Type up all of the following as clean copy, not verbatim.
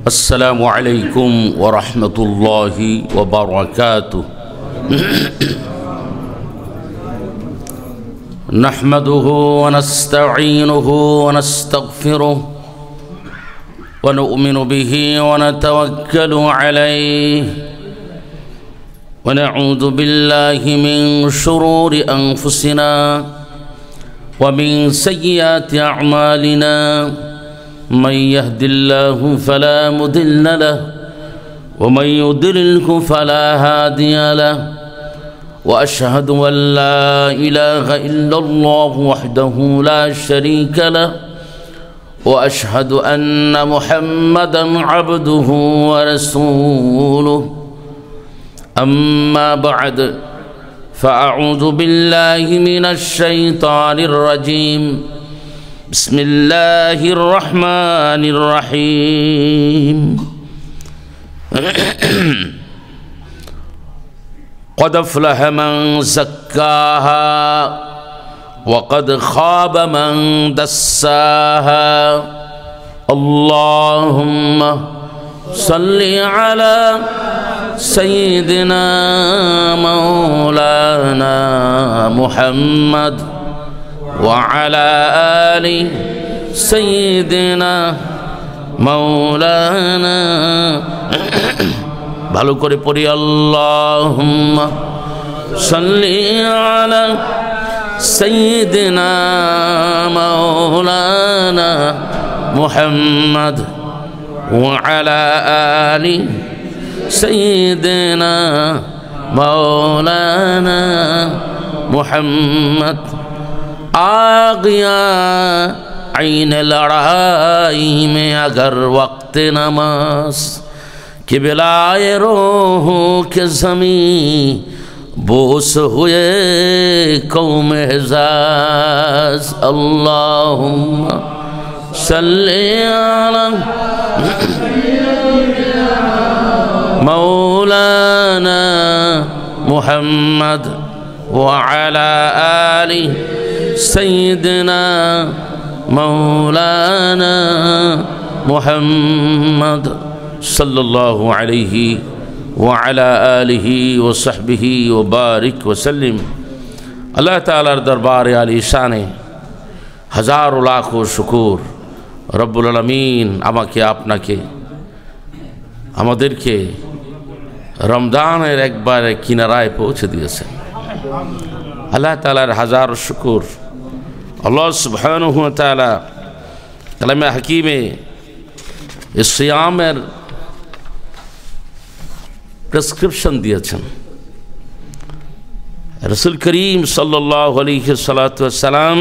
अस्सलामु अलैकुम व रहमतुल्लाहि व बरकातुहू। नहमदुहु व नस्तईनुहु व नस्तगफिरुहु व नु'मिनु बिही व नतवक्कलु अलैहि व नऊज़ु बिल्लाहि मिन शुरूरि अंफुसिना व मिन सय्यिआति अअमालिना। मन यहदिल्लाहु फला मुदिल्ल लहु व मन युद्लिल्हु फला हादिय लहु व अशहदु अन ला इलाहा इल्लल्लाहु वहदहु ला शरीक लहु व अशहदु अन्न मुहम्मदन अब्दुहु व रसूलुहु। अम्मा बअद फ़अऊज़ु बिल्लाहि मिनश शैतानिर रजीम। बिस्मिल्लाहिर रहमानिर रहीम। क़द अफ़लह मन ज़क्काहा व क़द ख़ाब मन दस्साहा। अल्लाहुम्मा सल्लि अला सय्यिदिना मौलाना मुहम्मद व अला आलि सय्यिदिना मौलाना। भालो करे पढ़ी अल्लाहुम्मा सल्लि अला सय्यिदिना मौलाना मुहम्मद व अला आलि सय्यिदिना मौलाना मुहम्मद। आ गया ऐन लड़ाई में अगर वक्त नमाज कि बिलाए रोहों के ज़मीं बोस हुए कौम एज़ाज़। अल्लाहुम्मा सल्ली अला मौलाना मुहम्मद व अला आलि सय्यिदिना मौलाना मुहम्मद सल्लल्लाहु अलैहि व अला आलिहि व सहबिहि व बारिक व सल्लिम। अल्लाह ताआलार दरबारे आली शाने हजारों लाखों शुकुर। रब्बुल आलामीन आमाके आपनाके आमादेरके रमजानेर एकबारे किनाराय पौঁছে दिएছেন। अल्लाह ताआलार हजारों शुकुर। अल्लाह सुब्हानहु व ताआला कलामे हकीमे इस सियामेर प्रेसक्रिप्शन दिएছেন। रसूल करीम सल्लल्लाहु अलैहि वसल्लम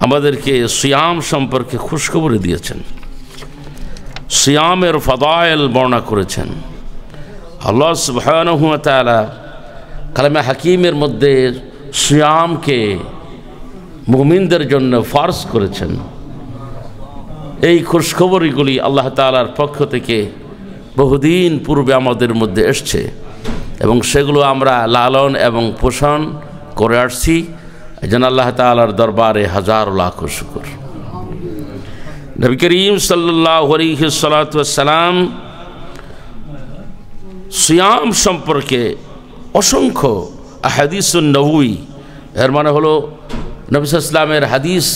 আমাদেরকে সিয়াম সম্পর্কে খুশখবর দিয়েছেন, সিয়ামের ফদায়েল বর্ণনা করেছেন। আল্লাহ সুবহানাহু ওয়া তাআলা কালামে হাকিমের মধ্যে সিয়ামকে মুমিনদের জন্য ফরজ করেছেন। এই খুশখবরগুলি আল্লাহ তাআলার পক্ষ থেকে বহুদিন পূর্বে আমাদের মধ্যে এসেছে এবং সেগুলো আমরা লালন এবং পোষণ করে আসছি। এজন্য আল্লাহ তাআলার দরবারে হাজারো লাখ শুকর। নবী করিম সাল্লাল্লাহু আলাইহি ওয়াসাল্লাম সিয়াম সম্পর্কে অসংখ্য আহাদিসুন নববী, এর মানে হলো নবী সাল্লাল্লাহু আলাইহি ওয়াসাল্লামের হাদিস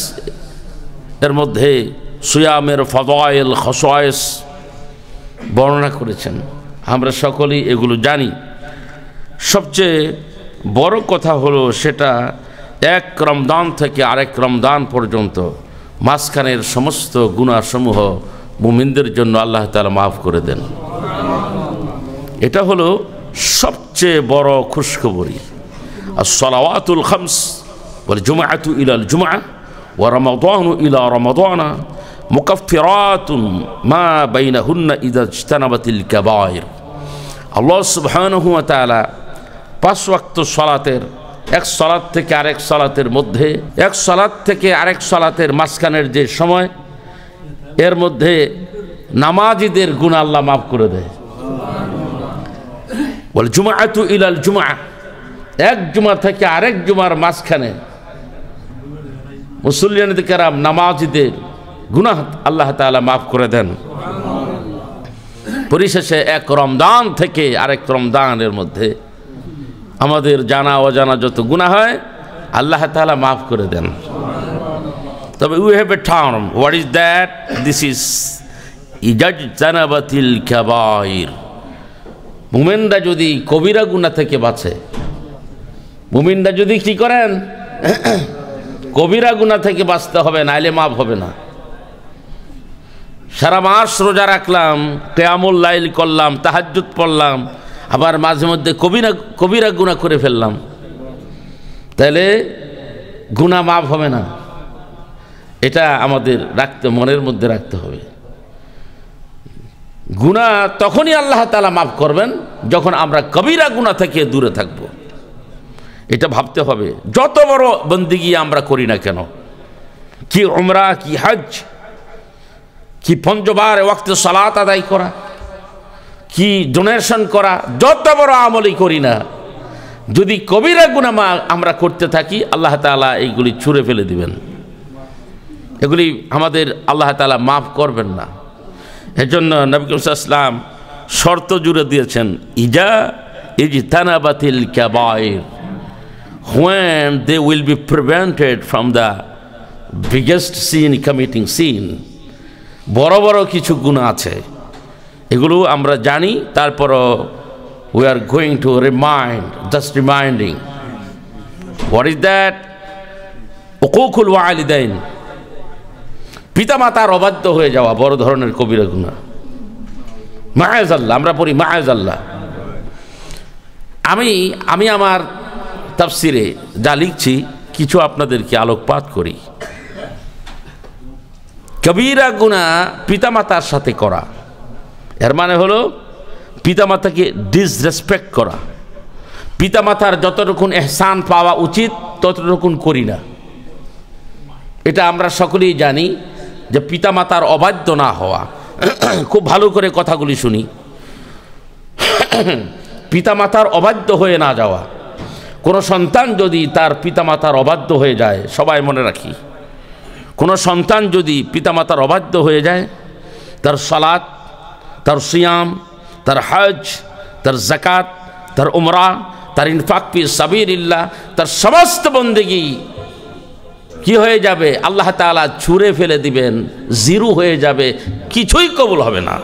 এর মধ্যে সিয়ামের ফদায়েল খাসায়েস বর্ণনা করেছেন। আমরা সকলেই এগুলো জানি। সবচেয়ে বড় কথা হলো সেটা এক রমজান থেকে আরেক রমজান পর্যন্ত মাঝখানের সমস্ত গুনাহসমূহ মুমিনদের জন্য আল্লাহ তাআলা মাফ করে দেন। এটা হলো সবচেয়ে বড় খুশখবরি। as-salawatul khams wal jumu'atu ila al-jumu'ah wa ramadanu ila ramadana mukaffiratun ma baynahunna idha ijtanabatil kaba'ir। আল্লাহ সুবহানাহু ওয়া তাআলা পাঁচ ওয়াক্ত সালাতের এক সালাত থেকে আরেক সালাতের মধ্যে, এক সালাত থেকে আরেক সালাতের মাঝখানের যে সময়, এর মধ্যে নামাজিদের গুনাহ আল্লাহ মাফ করে দেয়। ওয়াল জুমআতু ইলাল জুমআহ, এক জুমা থেকে আরেক জুমার মাঝখানে মুসল্লিয়ান কেরাম নামাজিদের গুনাহ আল্লাহ তাআলা মাফ করে দেন। পরিশেষে এক রমজান থেকে আরেক রমজানের মধ্যে আমাদের জানা অজানা যত গুনাহ হয় আল্লাহ তাআলা মাফ করে দেন। তবে we have a term, what is that? This is ইজাজতানাবাতিল কাবাইর। মুমিনরা যদি কবিরা গুনাহ থেকে বাঁচে, মুমিনরা যদি কি করেন, কবিরা গুনাহ থেকে বাঁচতে হবে, নাইলে মাফ হবে না। সারা মাস রোজা রাখলাম, কিয়ামুল লাইল করলাম, তাহাজ্জুদ পড়লাম, আবার মাঝে মধ্যে কবিরা গুনাহ করে ফেললাম, তাহলে গুনাহ মাফ হবে না। এটা আমাদের মনের মধ্যে রাখতে হবে। গুনাহ তখনই আল্লাহ তাআলা মাফ করবেন যখন আমরা কবিরা গুনাহ থেকে দূরে থাকব। এটা ভাবতে হবে। যত বড় বন্দেগী আমরা করি না কেন, কি উমরা, কি হজ, কি পঞ্চবার ওয়াক্তে সালাত আদায় করা, কি ডোনেশন করা, যত বড় আমলই করি না, যদি কবিরা গুনাহ আমরা করতে থাকি আল্লাহ তাআলা এইগুলি ছুঁড়ে ফেলে দিবেন। এগুলি আমাদের আল্লাহ তাআলা মাফ করবেন না। এজন্য নবী করিম সাল্লাল্লাহু আলাইহি ওয়াসাল্লাম শর্ত জুড়ে দিয়েছেন, ইজতানাবাতিল কাবাইর, when they will be prevented from the biggest sin, committing sin. বড় বড় কিছু গুনাহ আছে, এগুলো আমরা জানি, তারপরও we are going to remind, just reminding. What is that? উকুকুল ওয়ালিদাইন, পিতামাতার অবাধ্য হয়ে যাওয়া বড় ধরনের কবিরা গুনাহ। মাআযাল্লাহ, আমরা পড়ি মাআযাল্লাহ। আমি আমার তাফসিরে যা লিখছি কিছু আপনাদেরকে আলোকপাত করি। কবিরা গুনাহ পিতামাতার সাথে করা, এর মানে হলো পিতামাতাকে ডিসরেসপেক্ট করা, পিতামাতার যতটুকুন এহসান পাওয়া উচিত ততটুকুন করি না। এটা আমরা সকলেই জানি যে পিতামাতার অবাধ্য না হওয়া। খুব ভালো করে কথাগুলি শুনি। পিতামাতার অবাধ্য হয়ে না যাওয়া। কোনো সন্তান যদি তার পিতামাতার অবাধ্য হয়ে যায়, সবাই মনে রাখি, কোনো সন্তান যদি পিতামাতার অবাধ্য হয়ে যায়, তার সালাত, তার সিয়াম, তার হজ, তার যাকাত, তার উমরা, তার ইনফাক ফি সাবিলিল্লাহ, তার সমস্ত বন্দেগী কি হয়ে যাবে? আল্লাহ তাআলা ছুঁড়ে ফেলে দিবেন, জিরো হয়ে যাবে, কিছুই কবুল হবে না।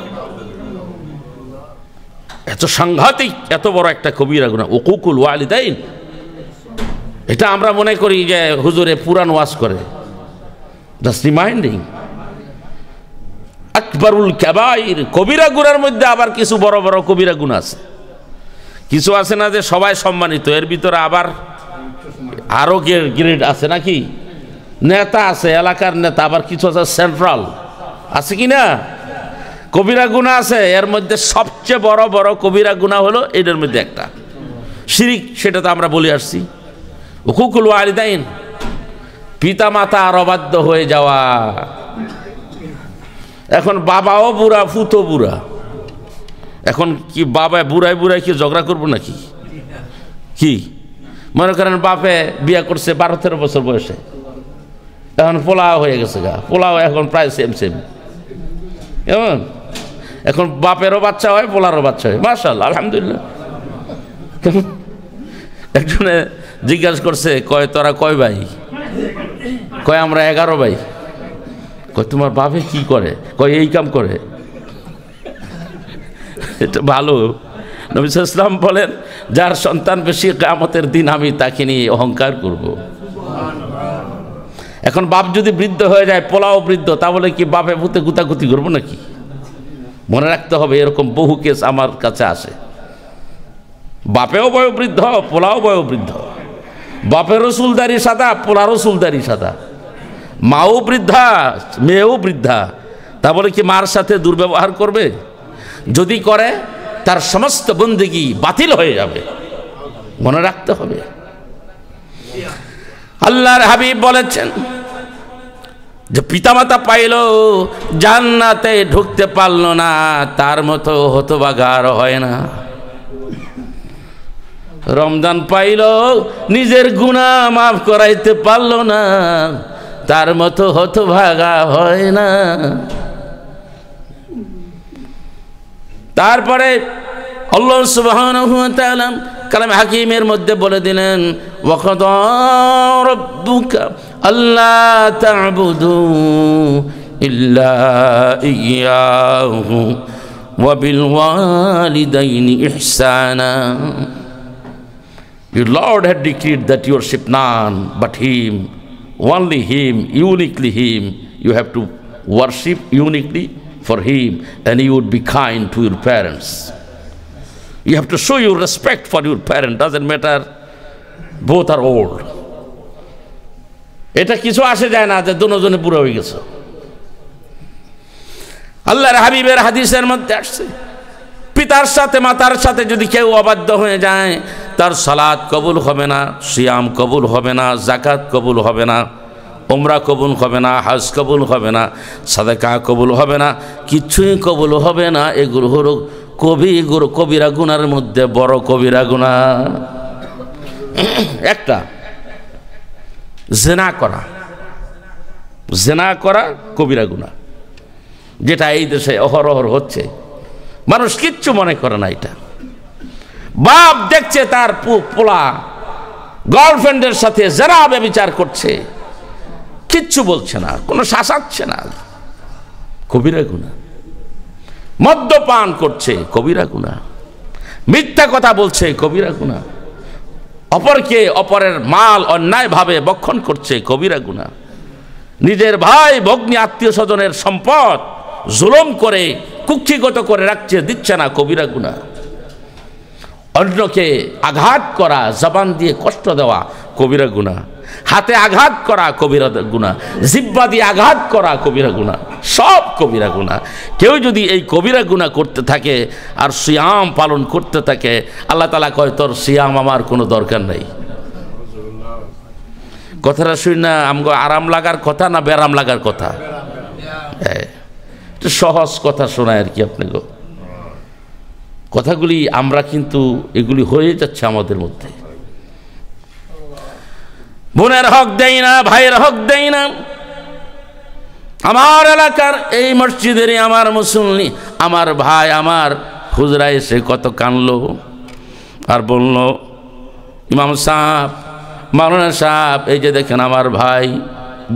এত সাংঘাতিক, এত বড় একটা কবিরা গুনাহ উকুকুল ওয়ালিদাইন। এটা আমরা মনে করি যে হুজুরে পুরান ওয়াজ করে, জাস্ট রিমাইন্ডিং। আকবরুল কাবাইর, কবিরা গুনার মধ্যে আবার কিছু বড় বড় কবিরা গুনাহ আছে। কিছু আছে না যে সবাই সম্মানিত, এর ভিতরে আবার আরো গ্রেড আছে নাকি? নেতা আছে, এলাকার নেতা, আবার কিছু আছে সেন্ট্রাল, আছে কি না? কবিরা গুনাহ আছে, এর মধ্যে সবচেয়ে বড় বড় কবিরা গুনাহ হলো এদের মধ্যে একটা শিরিক। সেটা তো আমরা বলে আসছি, উকুকুল ওয়ালিদাইন, পিতা মাতার অবাধ্য হয়ে যাওয়া। এখন বাবাও বুড়া, ফুতো বুড়া, এখন কি বাবা বুড়াই বুড়াই কি ঝগড়া করবো নাকি? কি মনে করেন বাপে বিয়ে করছে 12-13 বছর বয়সে, এখন পোলাও হয়ে গেছে গা, পোলাও এখন প্রায় সেম সেম। এখন বাপেরও বাচ্চা হয়, পোলারও বাচ্চা হয়, মাশাআল্লাহ, আলহামদুলিল্লাহ। একজনে জিজ্ঞাসা করছে, কয় তোরা কয় ভাই? কয় আমরা 11 ভাই। কয় তোমার বাপে কি করে? কয় এই কাম করে। এটা ভালো। নবী সাল্লাল্লাহু আলাইহি ওয়াসাল্লাম বলেন, যার সন্তান বেশি, কিয়ামতের দিন আমি তাকে নিয়ে অহংকার করব। এখন বাপ যদি বৃদ্ধ হয়ে যায়, পোলাও বৃদ্ধ, তাহলে কি বাপে ভূতে গুতাগুতি করবো নাকি? মনে রাখতে হবে, এরকম বহু কেস আমার কাছে আসে। বাপেও বয়োবৃদ্ধ, পোলাও বয়োবৃদ্ধ, বাপেরও চুলদারি সাদা, পোলারও চুলদারি সাদা, মাও বৃদ্ধা, মেয়েও বৃদ্ধা, তা বলে কি মার সাথে দুর্ব্যবহার করবে? যদি করে তার সমস্ত বন্দেগী বাতিল হয়ে যাবে, মনে রাখতে হবে। আল্লাহর হাবিব বলেছেন যে পিতামাতা পাইল, জান্নাতে ঢুকতে পারল না, তার মতো হতভাগার হয় না। রমজান পাইল, নিজের গুনাহ মাফ করাইতে পারল না, তার মতো হতভাগা হয় না। তারপরে আল্লাহ সুবহানাহু ওয়া তাআলা কালামে হাকিমের মধ্যে বলে দিলেন ওয়াকাদা রাব্বুকা আল্লা তা'বুদু ইল্লা ইয়্যাহু ওয়া বিল ওয়ালিদাইনি ইহসানা. Your Lord had decreed that you worship none but Him, only Him, uniquely Him. You have to worship uniquely for Him, and you would be kind to your parents. You have to show your respect for your parent. Doesn't matter, both are old. এটা কিছু আসে যায় না যে দুজনে বুড়ো হয়ে গেছে. আল্লাহর হাবিবের হাদিসের মধ্যে আসছে পিতার সাথে মাতার সাথে যদি কেউ অবাধ্য হয়ে যায় তার সালাত কবুল হবে না, সিয়াম কবুল হবে না, যাকাত কবুল হবে না, উমরা কবুল হবে না, হজ কবুল হবে না, সাদাকা কবুল হবে না, কিছুই কবুল হবে না. এগুলো হলো কবিরা গুনার মধ্যে বড় কবিরা গুনাহ. একটা জিনা করা কবিরা গুনাহ, যেটা এই দেশে অহরহ হচ্ছে. মানুষ কিচ্ছু মনে করে না. এটা বাপ দেখছে তার পোলা গার্লফ্রেন্ডের সাথে যারা ব্যভিচার করছে, কিচ্ছু বলছে না, কোনো শাসাচ্ছে না, কবিরা গুনাহ. মদ্যপান করছে, কবিরা গুনাহ. মিথ্যা কথা বলছে, কবিরা গুনাহ. অপরের মাল অন্যায়ভাবে ভক্ষণ করছে, কবিরা গুনাহ. নিজের ভাই ভগ্নী আত্মীয় স্বজনের সম্পদ জুলুম করে কুক্ষিগত করে রাখছে, দিচ্ছে না, কবিরা গুনাহ. অন্যকে আঘাত করা, জবান দিয়ে কষ্ট দেওয়া, কবিরা গুনাহ. হাতে আঘাত করা, কবিরা গুনাহ. জিহ্বা দিয়ে আঘাত করা, কবিরা গুনাহ. সব কবিরা গুনাহ. কেউ যদি এই কবিরা গুনাহ করতে থাকে আর সিয়াম পালন করতে থাকে, আল্লাহ তাআলা কয় তোর সিয়াম আমার কোনো দরকার নাই. কথাটা শুনি না আমগো আরাম লাগার কথা না বেরাম লাগার কথা? সহজ কথা শোনায় আর কি আপনাকে. কথাগুলি আমরা কিন্তু এগুলি হয়ে যাচ্ছে আমাদের মধ্যে. বোনের হক দেই না, ভাইয়ের হক দেই না. আমার এলাকার এই মসজিদেরই আমার মুসল্লি, আমার ভাই, আমার হুজরা এসে কত কানলো আর বলল, ইমাম সাহেব, মাওলানা সাহেব, এই যে দেখেন আমার ভাই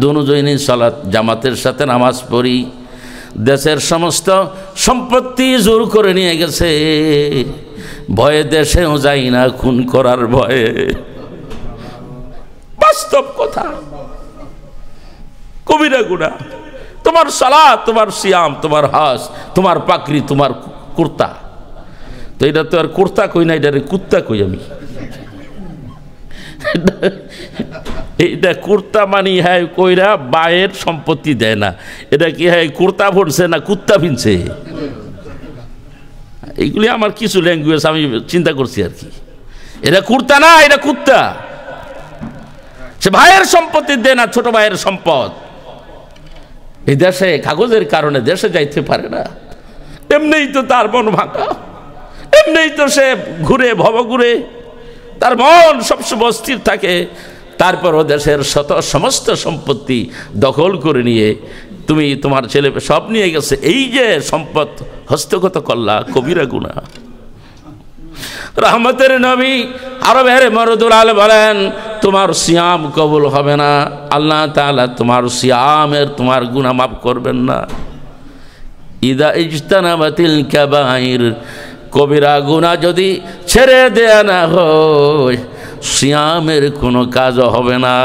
দুজনই সালাত জামাতের সাথে নামাজ পড়ি, দেশের সমস্ত সম্পত্তি জোর করে নিয়ে গেছে, ভয়ে দেশেও যাই না, খুন করার ভয়ে. বাস্তব কথা, কবিরা গুনাহ. তোমার সালাত, তোমার সিয়াম, তোমার হজ, তোমার পাকড়ি, তোমার কুর্তা, তো এটা তো আর কুর্তা কই না, এটা কুত্তা কই আমি. এইটা কুর্তা মানি হ্যাঁ কইরা বায়ের সম্পত্তি দেয় না, এটা কি হ্যাঁ কুর্তা ভরছে না কুত্তা ভিনছে? এইগুলি আমার কিছু ল্যাঙ্গুয়েজ আমি চিন্তা করছি আর কি. এটা কুর্তা না, এটা কুত্তা. সে ভাইয়ের সম্পত্তি দেয় না, ছোট ভাইয়ের সম্পদ. এই দেশে কাগজের কারণে দেশে যাইতে পারে না, এমনিই তো তার মন ভাঙা, এমনিই তো সে ঘুরে ঘুরে তার মন সবসময় অস্থির থাকে. তারপর দেশের সমস্ত সম্পত্তি দখল করে নিয়ে তুমি তোমার ছেলে সব নিয়ে গেছে, এই যে সম্পদ হস্তগত করলা, কবিরা গুনাহ. রহমতের নবী আরবের মরদুল আল বলেন, তোমার সিয়াম কবুল হবে না, আল্লাহ তাআলা তোমার সিয়ামের তোমার গুনাহ মাফ করবেন না. ইদা ইজতানাবাতিল কাবাইর, কবিরা গুনাহ যদি ছেড়ে দেয়া না হয় সিয়ামের কোনো কাজ হবে না.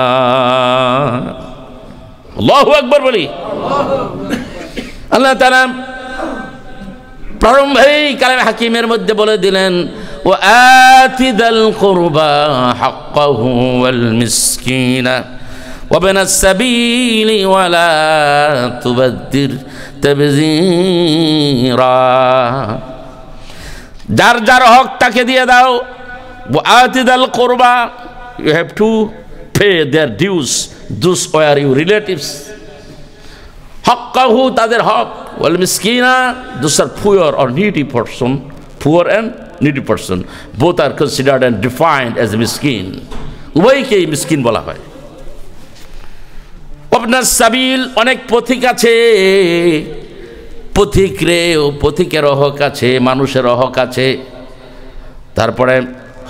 আল্লাহু আকবার বলি. আল্লাহ তাআলা প্রারম্ভেই কালামে হাকিমের মধ্যে বলে দিলেন, ওয়া আতিদাল কুরবা হাক্কাহু ওয়াল মিসকিনা ওয়া বিনাস সাবিলি ওয়া লা তুবাদ্দির তাবযীরা. যার যার হক তাকে দিয়ে দাও. আতিদাল কুরবা, you have to pay their dues, those were your relatives. হাক্কাহু, তাদের হক. ওয়াল মিসকিনা, those are poor or needy person, poor and needy person, both are considered and defined as miskin. উভয়কেই মিসকিন বলা হয়. ওয়াবনাস সাবিল, অনেক পথিক আছে পথিকের হক আছে, মানুষের হক আছে, তারপরে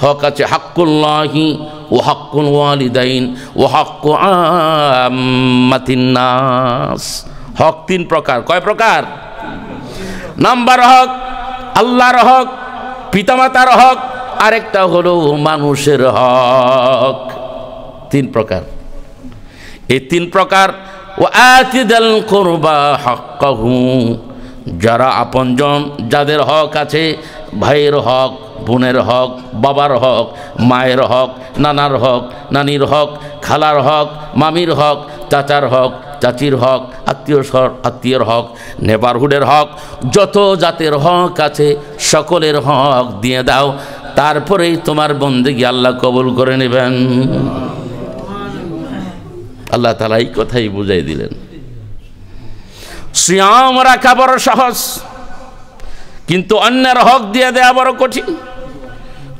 হক আছে হাক্কুল্লাহি ওয়া হাক্কুল ওয়ালিদাইন ওয়া হাক্কু আম্মাতিন নাস। হক তিন প্রকার। কয় প্রকার? নাম্বার হক আল্লাহর হক, পিতামাতার হক, আরেকটা হলো মানুষের হক। তিন প্রকার। এই তিন প্রকার। ওয়া আতিদাল কুরবা হাক্কাহু, যারা আপনজন, যাদের হক আছে, ভাইয়ের হক, বোনের হক, বাবার হক, মায়ের হক, নানার হক, নানির হক, খালার হক, মামির হক, চাচার হক, চাচির হক, আত্মীয়র হক, নেবারহুডের হক, যত জাতের হক আছে সকলের হক দিয়ে দাও, তারপরেই তোমার বন্দেগী আল্লাহ কবুল করে নেবেন। আল্লাহ তাআলা এই কথাই বুঝাই দিলেন। সিয়াম রাখা বড় সহজ, কিন্তু অন্যের হক দিয়ে দেওয়া বড় কঠিন।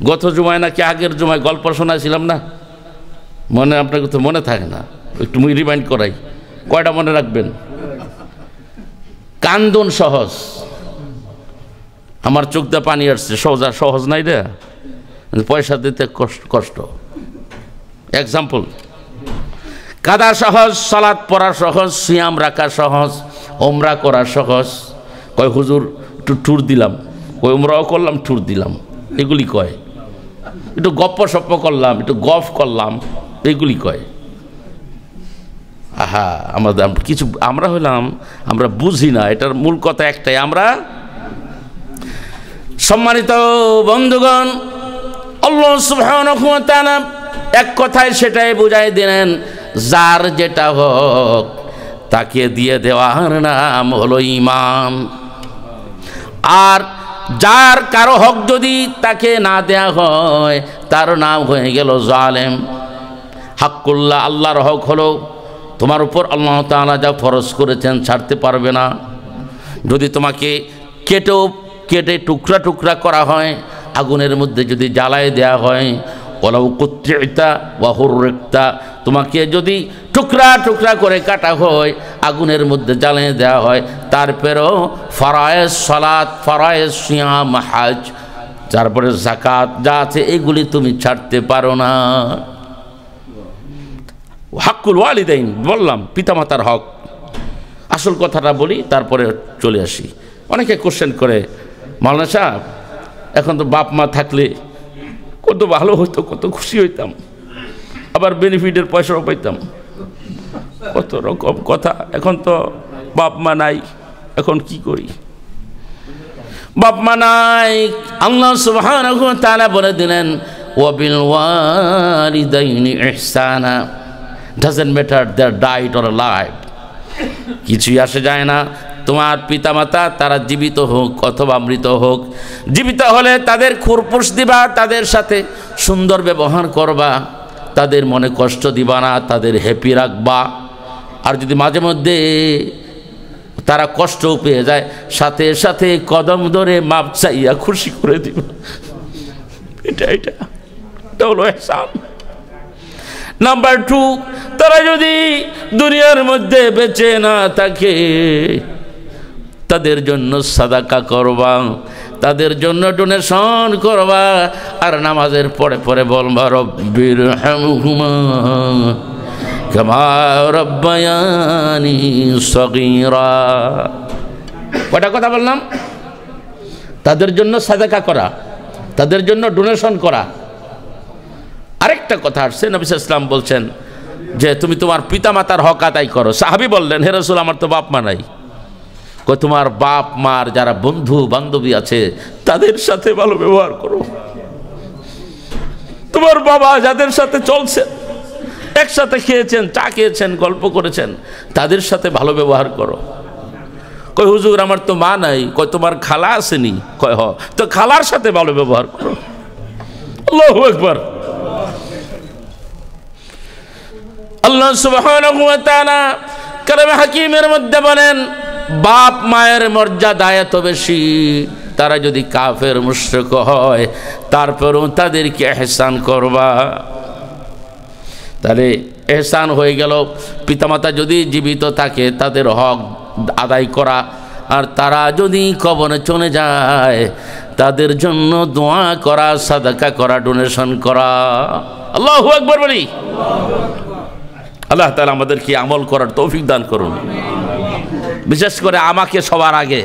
গত জুমায় নাকি আগের জুমায় গল্প শোনাছিলাম না? মনে, আপনাকে তো মনে থাকে না, একটু রিমাইন্ড করাই। কয়টা মনে রাখবেন? কান্দন সহজ, আমার চোখ দিয়ে পানি আসছে। সহজ নাই রে, পয়সা দিতে কষ্ট। এক্সাম্পল, কাদা সহজ, সালাত পড়া সহজ, সিয়াম রাখা সহজ, ওমরা করা সহজ। কয় হুজুর একটু ট্যুর দিলাম, কই ওমরাও করলাম, ট্যুর দিলাম, এগুলি কয়। একটু গপ্প সপ্প করলাম, একটু গফ করলাম, এগুলি কয়। আহা, আমাদের কিছু আমরা হইলাম, আমরা বুঝি না। এটার মূল কথা একটাই। আমরা সম্মানিত বন্ধুগণ, আল্লাহ সুবহানাহু ওয়া তাআলা এক কথায় সেটাই বুঝাই দিলেন, যার যেটা হক তাকে দিয়ে দেওয়ার নাম হলো ঈমান। আর যার কারো হক যদি তাকে না দেয়া হয়, তার নাম হয়ে গেল জালেম। হাক্কুল্লাহ, আল্লাহর হক হলো তোমার উপর আল্লাহ তাআলা যা ফরজ করেছেন ছাড়তে পারবে না। যদি তোমাকে কেটে টুকরা টুকরা করা হয়, আগুনের মধ্যে যদি জ্বালায় দেয়া হয়, ওলাউ কুত্তিতা ওয়া হুররিকতা, তোমাকে যদি টুকরা টুকরা করে কাটা হয়, আগুনের মধ্যে জ্বালিয়ে দেওয়া হয়, তারপরেও ফরায়েজ সালাত, ফরায়েজ সিয়াম, হজ, তারপরে যাকাত যা আছে এগুলি তুমি ছাড়তে পারো না। হাক্কুল ওয়ালিদাইন বললাম, পিতামাতার হক। আসল কথাটা বলি, তারপরে চলে আসি। অনেকে কোশ্চেন করে, মাওলানা সাহেব এখন তো বাপ মা থাকলে কত ভালো হতো, কত খুশি হইতাম, আবার বেনিফিটের পয়সাও পাইতাম, কত রকম কথা। এখন তো বাপ মা নাই, এখন কি করি? বাপ মা নাই, আল্লাহ সুবহানাহু ওয়া তাআলা বলে দিলেন, ওয়া বিল ওয়ালিদাইনি ইহসানা, doesn't matter they're died or live, কিছুই আসে যায় না। তোমার পিতামাতা তারা জীবিত হোক অথবা মৃত হোক, জীবিত হলে তাদের খুরপুশ দিবা, তাদের সাথে সুন্দর ব্যবহার করবা, তাদের মনে কষ্ট দিবা না, তাদের হ্যাপি রাখবা। আর যদি মাঝে মধ্যে তারা কষ্টও পেয়ে যায়, সাথে সাথে কদম ধরে মাপ চাইয়া খুশি করে দিবা। এটা হলো ইহসান। নাম্বার 2, তারা যদি দুনিয়ার মধ্যে বেঁচে না থাকে, তাদের জন্য সাদাকা করবা, তাদের জন্য ডোনেশন করবা, আর নামাজের পরে পরে বলবা, রব্বিরহামহুমা কামা রাব্বায়ানি সগীরা। কয়টা কথা বললাম? তাদের জন্য সাদাকা করা, তাদের জন্য ডোনেশন করা। আরেকটা কথা আসছে, নবী সাল্লাল্লাহু আলাইহি ওয়াসাল্লাম বলছেন যে তুমি তোমার পিতামাতার হক আদায় করো। সাহাবী বললেন, হে রাসূল, আমার তো বাপ মা নাই। তোমার বাপ মার যারা বন্ধু বান্ধবী আছে তাদের সাথে ভালো ব্যবহার করো। তোমার বাবা যাদের সাথে চলছে, একসাথে খেয়েছেন, চা খেয়েছেন, গল্প করেছেন, তাদের সাথে ভালো ব্যবহার করো। কই হুজুর আমার তো মা নাই। কই তোমার খালা আসেনি? কয় হ, তো খালার সাথে ভালো ব্যবহার করো। আল্লাহু আকবার। আল্লাহ সুবহানাহু ওয়া তাআলা কালামে হাকিমের মধ্যে বলেন, বাপ মায়ের মর্যাদা এত বেশি, তারা যদি কাফের মুশরিক হয় তারপরও তাদেরকে ইহসান করবা। তাহলে ইহসান হয়ে গেল, পিতামাতা যদি জীবিত থাকে তাদের হক আদায় করা, আর তারা যদি কবরে চলে যায় তাদের জন্য দোয়া করা, সাদাকা করা, ডোনেশন করা। আল্লাহু আকবার বলি। আল্লাহ তাআলা আমাদেরকে আমল করার তৌফিক দান করুন। বিশেষ করে আমাকে সবার আগে,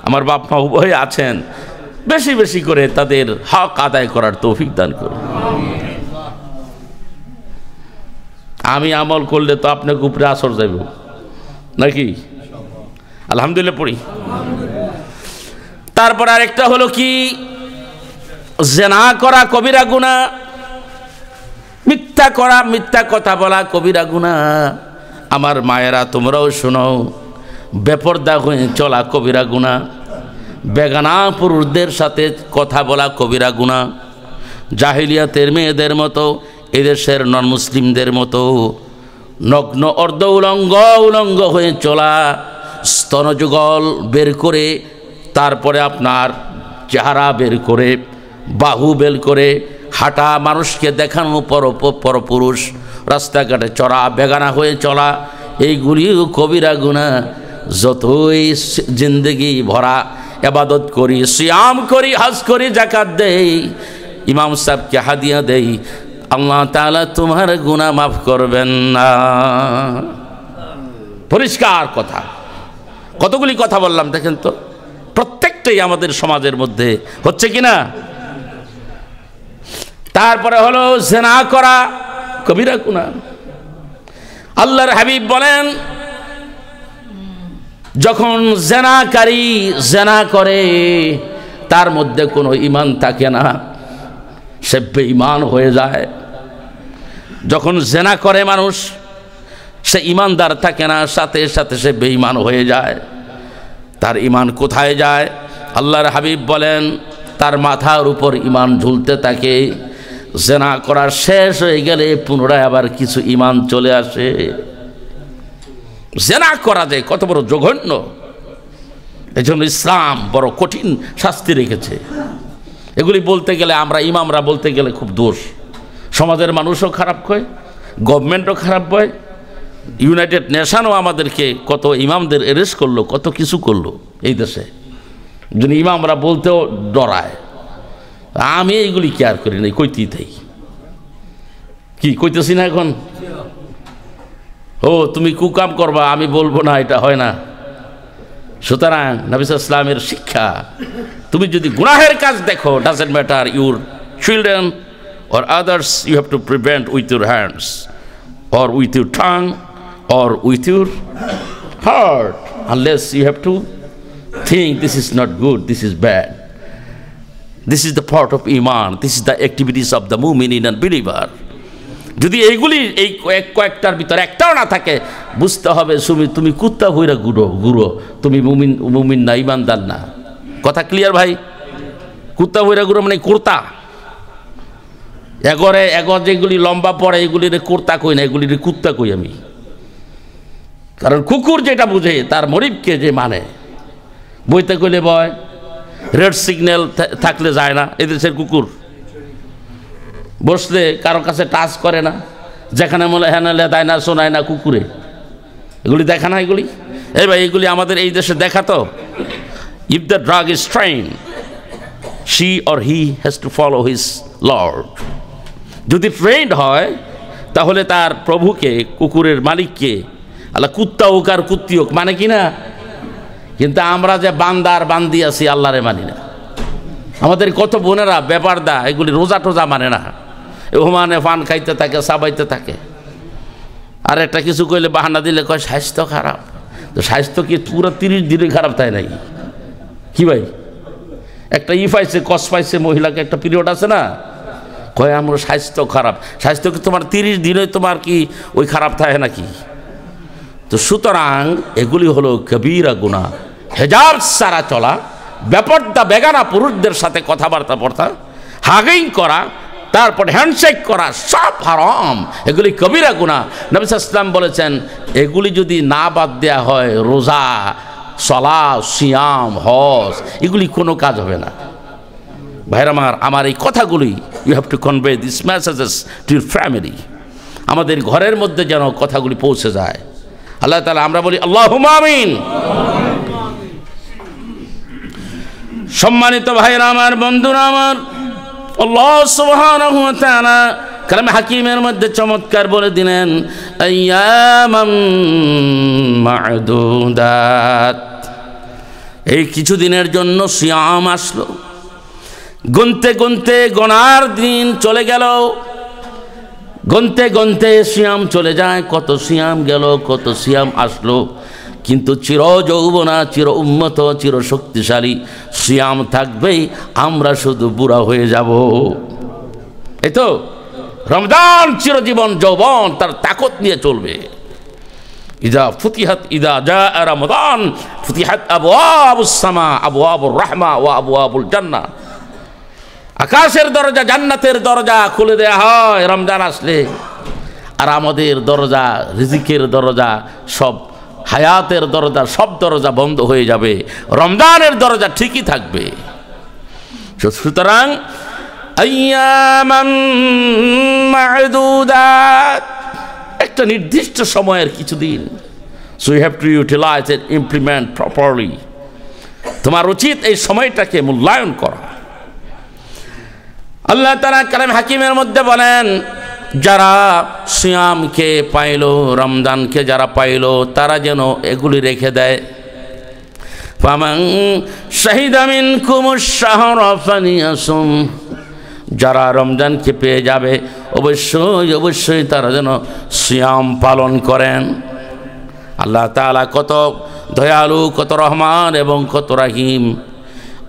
আমার বাপ মা উভয়ে আছেন, বেশি বেশি করে তাদের হক আদায় করার তৌফিক দান করুন। আমি আমল করলে তো আপনাকে উপরে আসর যাইব নাকি? আলহামদুলিল্লাহ পড়ি। তারপর আরেকটা হলো কি, জিনা করা কবিরা গুনাহ, মিথ্যা করা, মিথ্যা কথা বলা কবিরা গুনাহ। আমার মায়েরা তোমরাও শোনো, বেপরদা হয়ে চলা কবিরা গুনাহ, বেগানা পুরুষদের সাথে কথা বলা কবিরা গুনাহ, জাহিলিয়াতের মেয়েদের মতো, এদেশের নন মুসলিমদের মতো নগ্ন অর্ধ উলঙ্গ হয়ে চলা, স্তনযুগল বের করে, তারপরে আপনার চেহারা বের করে, বাহু বের করে হাঁটা, মানুষকে দেখানো পরপুরুষ, রাস্তাঘাটে চড়া, বেগানা হয়ে চলা, এইগুলিও কবিরা গুনাহ। যতই জিন্দগি ভরা ইবাদত করি, সিয়াম করি, হজ করি, যাকাত দেই, ইমাম সাহেবকে হাদিয়া দেই, আল্লাহ তাআলা তোমার গুনাহ মাফ করবেন না। পরিষ্কার কথা। কতগুলি কথা বললাম দেখেন তো, প্রত্যেকটাই আমাদের সমাজের মধ্যে হচ্ছে কিনা। তারপরে হলো জিনা করা কবিরা গুনাহ। আল্লাহর হাবিব বলেন, যখন জিনাকারী জিনা করে তার মধ্যে কোনো ঈমান থাকে না, সে বেঈমান হয়ে যায়। যখন জিনা করে মানুষ, সে ঈমানদার থাকে না, সাথে সাথে সে বেঈমান হয়ে যায়। তার ঈমান কোথায় যায়? আল্লাহর হাবিব বলেন, তার মাথার উপর ঈমান ঝুলতে থাকে। জিনা করা শেষ হয়ে গেলে পুনরায় আবার কিছু ঈমান চলে আসে। জিনা করা যায় কত বড় জঘন্য! এই জন্য ইসলাম বড় কঠিন শাস্তি রেখেছে। এগুলি বলতে গেলে আমরা ইমামরা বলতে গেলে খুব দোষ। সমাজের মানুষও খারাপ কয়, গভর্নমেন্টও খারাপ কয়, ইউনাইটেড নেশনও আমাদেরকে কত ইমামদের অ্যারেস্ট করলো, কত কিছু করলো এই দেশে। যদি ইমামরা বলতেও ডরায়। আমি এইগুলি কেয়ার করি না, কইতেই তাই। কি কইতেছি না এখন? ও তুমি কুকাম করবা, আমি বলবো না, এটা হয় না। সুতরাং নবী সাল্লাল্লাহু আলাইহি ওয়াসাল্লামের শিক্ষা, তুমি যদি গুনাহের কাজ দেখো, doesn't matter your children or others, you have to prevent with your hands or with your tongue or with your heart, unless you have to think this is not good, this is bad. This is the part of iman, this is the activities of the mu'minin and believer. যদি এইগুলি এই কয়েকটার ভিতরে একটাও না থাকে, বুঝতে হবে তুমি কুত্তা হইরা গুড়ো, তুমি মুমিন না, ইমানদার না। কথা ক্লিয়ার ভাই? কুত্তা হইরা গুড়ো মানে কুর্তা। এগরে যেগুলি লম্বা পড়ে এগুলির কুর্তা কই না, এগুলির কুত্তা কই আমি। কারণ কুকুর যেটা বুঝে তার মরিবকে যে মানে, বইতে কইলে বয়, রেড সিগন্যাল থাকলে যায় না। এদেশের কুকুর বসলে কারো কাছে টাচ করে না, যেখানে মনে হ্যাঁ লেদায় না, শোনায় না কুকুরে। এগুলি দেখা না এগুলি? এই ভাই এগুলি আমাদের এই দেশে দেখা তো। If the drug is trained, she or he has to follow his lord. যদি ট্রেন্ড হয় তাহলে তার প্রভুকে, কুকুরের মালিককে, আল্লাহ কুত্তা হোক আর কুত্তি হোক মানে কি না। কিন্তু আমরা যে বান্দার বান্দি আছি, আল্লাহরে মানি না। আমাদের কত বোনেরা ব্যাপারদা, এগুলি রোজা টোজা মানে না, ওমানে পান খাইতে থাকে, সাবাইতে থাকে। আর একটা কিছু কইলে বাহানা দিলে কয় স্বাস্থ্য খারাপ। তো স্বাস্থ্য কি পুরো 30 দিনে খারাপ তাই নাকি? কি ভাই, একটা পাইছে, কস পাইছে, মহিলাকে একটা পিরিয়ড আছে না, কয় আমার স্বাস্থ্য খারাপ। স্বাস্থ্য কি তোমার 30 দিনে তোমার কি ওই খারাপ থাকে নাকি? তো সুতরাং এগুলি হলো কবিরা গুনাহ। হেজাব সারা চলা, বেপরদা বেগানা পুরুষদের সাথে কথাবার্তা বর্তা, হাগিং করা, তারপর হ্যান্ডশেক করা, সব হারাম। এগুলি কবিরা গুনাহ। নবী সাল্লাল্লাহু আলাইহি ওয়াসাল্লাম বলেছেন, এগুলি যদি না বাদ দেওয়া হয়, রোজা, সালাত, সিয়াম, হজ, এগুলি কোনো কাজ হবে না। ভাইরা আমার এই কথাগুলি, you have to convey this messages to your family. আমাদের ঘরের মধ্যে যেন কথাগুলি পৌঁছে যায়। আল্লাহ তাআলা, আমরা বলি আল্লাহুম্মা আমিন। সম্মানিত ভাইরা আমার, বন্ধুরা আমার, আল্লাহ সুবহানাহু ওয়া তাআলা কালামে হাকিমের মধ্যে চমৎকার বলে দিলেন আইয়ামাম মা'দুদাত। এই কিছুদিনের জন্য সিয়াম আসলো, গুনতে গুনতে গোনার দিন চলে গেল, গুনতে গুনতে সিয়াম চলে যায়, কত সিয়াম গেল, কত সিয়াম আসলো, কিন্তু চির যৌবনা, চির উন্নত, চির শক্তিশালী সিয়াম থাকবেই, আমরা শুধু বুড়া হয়ে যাব। এই তো রমজান চিরজীবন যৌবন তার তাকত নিয়ে চলবে। ইদা ফুতিহাত ইদা জা রমজান ফুতিহাত আবওয়াবুস সামা আবওয়াবুর রাহমা ওয়া আবওয়াবুল জান্নাহ। আকাশের দরজা, জান্নাতের দরজা খুলে দেয়া হয় রমজান আসলে, আর আমাদের দরজা, রিজিকের দরজা, সব হায়াতের দরজা, সব দরজা বন্ধ হয়ে যাবে, রমজানের দরজা ঠিকই থাকবে। সুতরাং আইয়ামান মা'দুদাত, একটা নির্দিষ্ট সময়ের কিছুদিন। So you have to utilise and implement properly. তোমার উচিত এই সময়টাকে মূল্যায়ন করা। আল্লাহ তাআলা কালাম হাকিমের মধ্যে বলেন, যারা সিয়ামকে পাইল, রমজানকে যারা পাইল, তারা যেন এগুলি রেখে দেয়। ফামান শাহিদা মিনকুমুশ শাহরা ফালিয়াসুম, যারা রমজানকে পেয়ে যাবে অবশ্যই অবশ্যই তারা যেন সিয়াম পালন করেন। আল্লাহ তাআলা কত দয়ালু, কত রহমান এবং কত রহিম।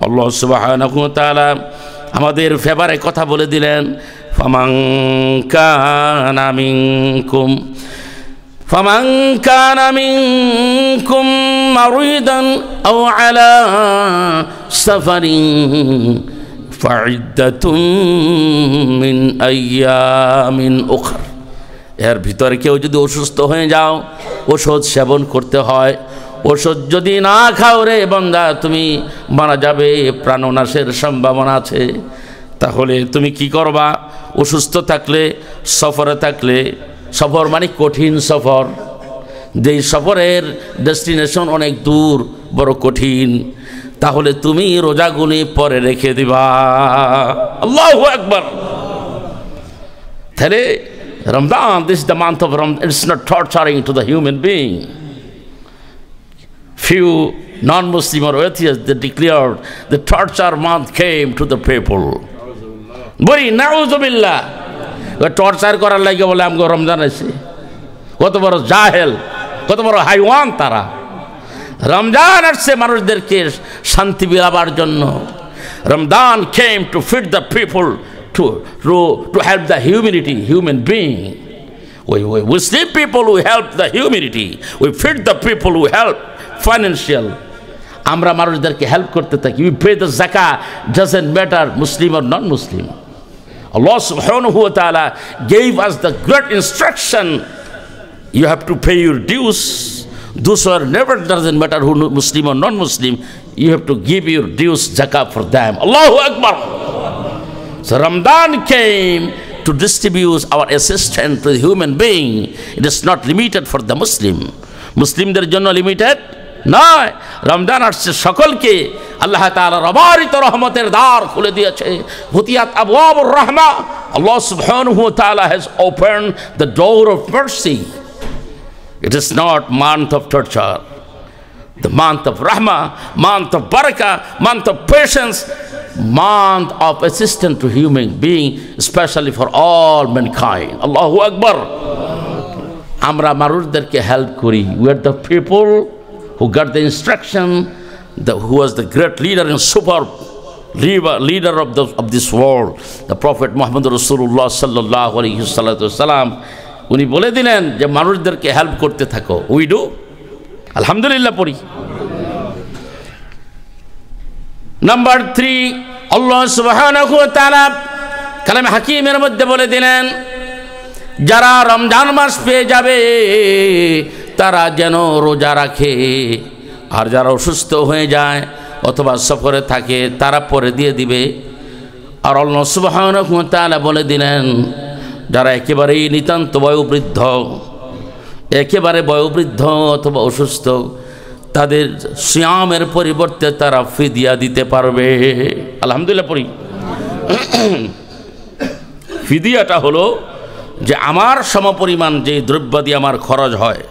আল্লাহ সুবহানাহু ওয়া তাআলা আমাদের ফেভারে কথা বলে দিলেন, ফামান কানা মিনকুম মারিদান আও আলা সাফারিন ফাইদ্দাতুম মিন আইয়ামিন উখর। এর ভিতরে কেউ যদি অসুস্থ হয়ে যাও, ওষুধ সেবন করতে হয়, ওষুধ যদি না খাও রে বান্দা, তুমি মারা যাবে, প্রাণনাশের সম্ভাবনা আছে। তাহলে তুমি কি করবা? অসুস্থ থাকলে, সফরে থাকলে, সফর মানে কঠিন সফর, যেই সফরের ডেস্টিনেশন অনেক দূর, বড় কঠিন, তাহলে তুমি রোজাগুলি পরে রেখে দিবা। আল্লাহু আকবার। তাহলে Ramadan, this is the month of Ramadan. It's not torturing to the human being. Few non-Muslim or atheists, they declared the torture month came to the people. বলি নাউযুবিল্লাহ, টর্চার করার লাগে বলে আমগো রমজান আছে। কত বড় জাহেল, কত বড় হাইওয়ান তারা। রমজান আসছে মানুষদেরকে শান্তি বিলাবার জন্য। Ramadan came to feed the people, to help the human being. We sleep people who help the humanity. We feed the people who help financial. আমরা মানুষদেরকে হেল্প করতে থাকি। We pay the zakah, doesn't matter Muslim or non-Muslim. Allah subhanahu wa ta'ala gave us the great instruction. You have to pay your dues. Those who are never, doesn't matter who Muslim or non-Muslim, you have to give your dues, zakah for them. Allahu Akbar. So Ramadan came to distribute our assistance to the human being. It is not limited for the Muslim. Muslimদের জন্য limited নয়। রমজান আসছে সকলকে। আল্লাহ তাআলা অবারিত রহমতের দ্বার খুলে দিয়েছে। ফুতিহাত আবওয়াবুর রাহমা। Allah subhanahu wa ta'ala has opened the door of mercy. It is not month of torture. The month of rahmah, month of barakah, month of patience, month of assistance to human being, especially for all mankind. Allahu Akbar. Amra মানুষদেরকে help করি। We are the people who got the instruction, who was the great leader and super leader of this world, the Prophet Muhammad Rasulullah sallallahu alaihi wasallam. উনি বলে দিলেন যে মানুষদেরকে help করতে থাকো। We do. আলহামদুলিল্লাহ পড়ি। নাম্বার 3, আল্লাহ সুবহানাহু ওয়া তাআলা কালামে হাকিমের মধ্যে বলে দিলেন, যারা রমজান মাস পেয়ে যাবে তারা যেন রোজা রাখে, আর যারা অসুস্থ হয়ে যায় অথবা সফরে থাকে তারা পরে দিয়ে দিবে। আর আল্লাহ সুবহানাহু ওয়া তাআলা বলে দিলেন, যারা একেবারেই নিতান্ত বয়োবৃদ্ধ, একেবারে বয়োবৃদ্ধ অথবা অসুস্থ, তাদের সিয়ামের পরিবর্তে তারা ফিদিয়া দিতে পারবে। আলহামদুলিল্লাহ পড়ি। ফিদিয়াটা হলো যে আমার সমপরিমাণ যে দ্রব্য দিয়ে আমার খরচ হয়,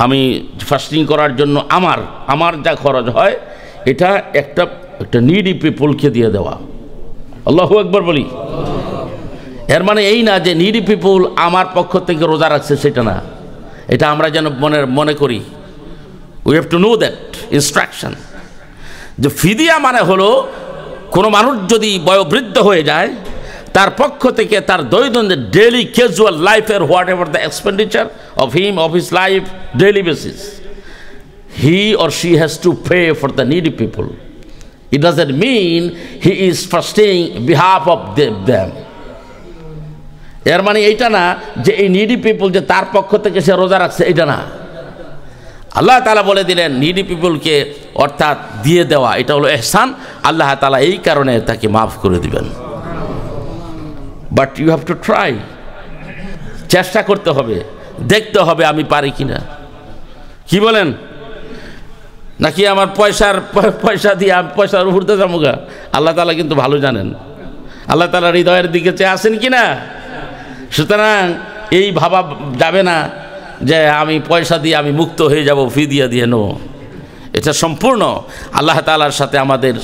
আমি ফাস্টিং করার জন্য আমার যা খরচ হয় এটা একটা নিডি পিপলকে দিয়ে দেওয়া। আল্লাহু আকবার বলি। এর মানে এই না যে নিডি পিপল আমার পক্ষ থেকে রোজা রাখছে, সেটা না। এটা আমরা যেন মনে করি, we have to know that instruction. যে ফিদিয়া মানে হলো কোনো মানুষ যদি বয়োবৃদ্ধ হয়ে যায়, তার পক্ষ থেকে তার দৈনন্দিন ডেইলি ক্যাজুয়াল লাইফের what ever the expenditure of him of his life daily basis, he or she has to pay for the needy people. It doesn't mean he is fasting behalf of them. এর মানে এইটা না যে এই needy people যে তার পক্ষ থেকে সে রোজা রাখছে, এটা না। আল্লাহ তাআলা বলে দিলেন নিডি পিপলকে অর্থাৎ দিয়ে দেওয়া, এটা হলো ইহসান। আল্লাহ তাআলা এই কারণে তাকে মাফ করে দিবেন। But you have to try, চেষ্টা করতে হবে, দেখতে হবে আমি পারি কিনা। কি বলেন? নাকি আমার পয়সা দিয়ে পয়সার উপরতে যাবো গা? আল্লাহ তাআলা কিন্তু ভালো জানেন, আল্লাহ তাআলা হৃদয়ের দিকে চেয়ে আসেন কিনা। সুতরাং এই ভাবা যাবে না যে আমি পয়সা দিয়ে আমি মুক্ত হয়ে যাব ফিদিয়া দিয়ে। নো, এটা সম্পূর্ণ আল্লাহ তাআলার সাথে আমাদের